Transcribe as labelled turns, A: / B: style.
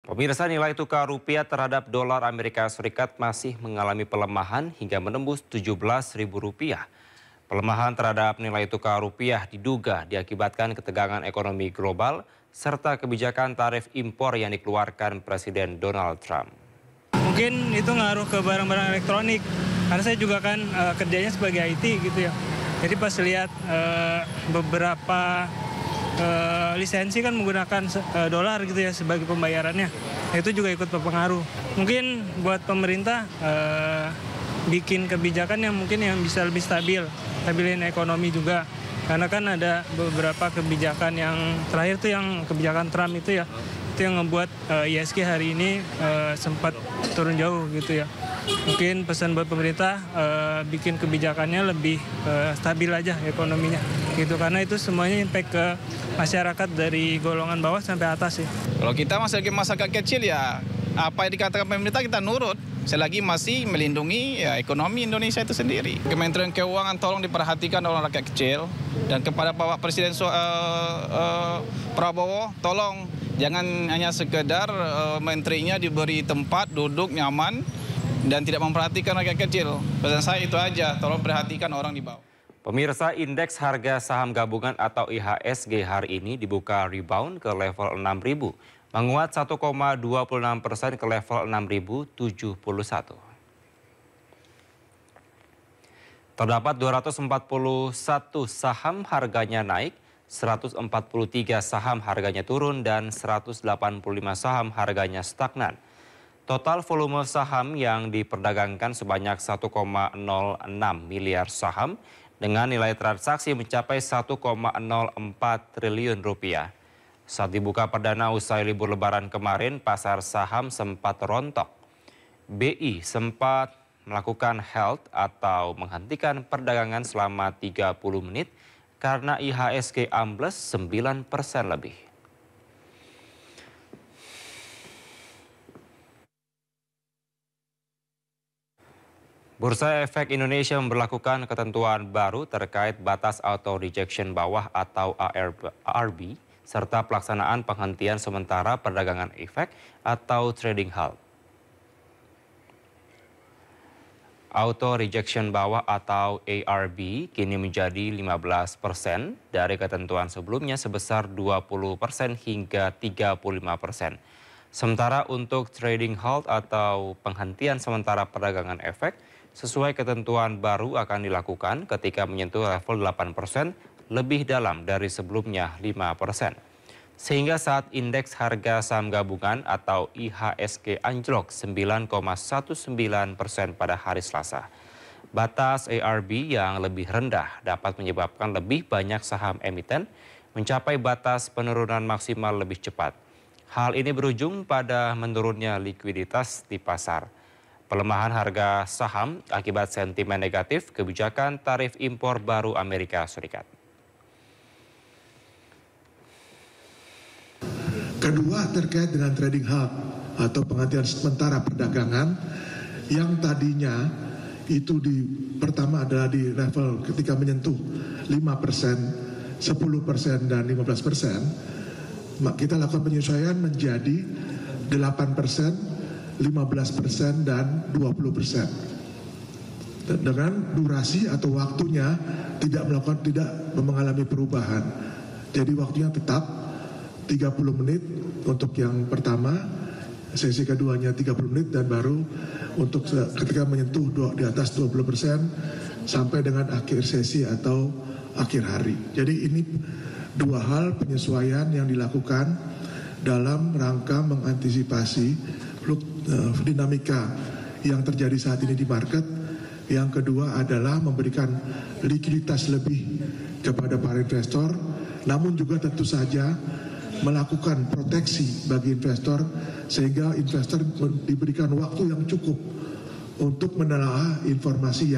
A: Pemirsa, nilai tukar rupiah terhadap dolar Amerika Serikat masih mengalami pelemahan hingga menembus Rp17.000. Pelemahan terhadap nilai tukar rupiah diduga diakibatkan ketegangan ekonomi global serta kebijakan tarif impor yang dikeluarkan Presiden Donald Trump.
B: Mungkin itu ngaruh ke barang-barang elektronik, karena saya juga kan kerjanya sebagai IT gitu ya. Jadi pas lihat beberapa lisensi kan menggunakan dolar gitu ya sebagai pembayarannya, itu juga ikut berpengaruh. Mungkin buat pemerintah bikin kebijakan yang mungkin yang bisa lebih stabilin ekonomi juga. Karena kan ada beberapa kebijakan yang terakhir tuh yang kebijakan Trump itu ya, itu yang ngebuat ISG hari ini sempat turun jauh gitu ya. Mungkin pesan buat pemerintah bikin kebijakannya lebih stabil aja ekonominya gitu, karena itu semuanya impact ke masyarakat dari golongan bawah sampai atas ya.
C: Kalau kita masyarakat kecil ya apa yang dikatakan pemerintah kita nurut selagi masih melindungi ya, ekonomi Indonesia itu sendiri. Kementerian Keuangan tolong diperhatikan oleh rakyat kecil, dan kepada Bapak Presiden Prabowo tolong jangan hanya sekedar menterinya diberi tempat duduk nyaman dan tidak memperhatikan rakyat kecil. Pesan saya itu aja, tolong perhatikan orang di bawah.
A: Pemirsa, indeks harga saham gabungan atau IHSG hari ini dibuka rebound ke level 6.000, menguat 1,26% ke level 6.071. Terdapat 241 saham harganya naik, 143 saham harganya turun, dan 185 saham harganya stagnan. Total volume saham yang diperdagangkan sebanyak 1,06 miliar saham dengan nilai transaksi mencapai 1,04 triliun rupiah. Saat dibuka perdana usai libur lebaran kemarin, pasar saham sempat rontok. BI sempat melakukan halt atau menghentikan perdagangan selama 30 menit karena IHSG ambles 9% lebih. Bursa Efek Indonesia memberlakukan ketentuan baru terkait batas auto rejection bawah atau ARB serta pelaksanaan penghentian sementara perdagangan efek atau trading halt. Auto rejection bawah atau ARB kini menjadi 15% dari ketentuan sebelumnya sebesar 20% hingga 35%. Sementara untuk trading halt atau penghentian sementara perdagangan efek sesuai ketentuan baru akan dilakukan ketika menyentuh level 8% lebih dalam dari sebelumnya 5%. Sehingga saat indeks harga saham gabungan atau IHSG anjlok 9,19% pada hari Selasa. Batas ARB yang lebih rendah dapat menyebabkan lebih banyak saham emiten mencapai batas penurunan maksimal lebih cepat. Hal ini berujung pada menurunnya likuiditas di pasar. Pelemahan harga saham akibat sentimen negatif kebijakan tarif impor baru Amerika Serikat.
D: Kedua, terkait dengan trading halt atau penghentian sementara perdagangan yang tadinya itu pertama adalah di level ketika menyentuh 5%, 10% dan 15%, kita lakukan penyesuaian menjadi 8%, 15% dan 20%. Dengan durasi atau waktunya tidak mengalami perubahan. Jadi waktunya tetap 30 menit untuk yang pertama, sesi keduanya 30 menit, dan baru untuk ketika menyentuh di atas 20% sampai dengan akhir sesi atau akhir hari. Jadi ini dua hal penyesuaian yang dilakukan dalam rangka mengantisipasi dinamika yang terjadi saat ini di market. Yang kedua adalah memberikan likuiditas lebih kepada para investor, namun juga tentu saja melakukan proteksi bagi investor sehingga investor diberikan waktu yang cukup untuk menelaah informasi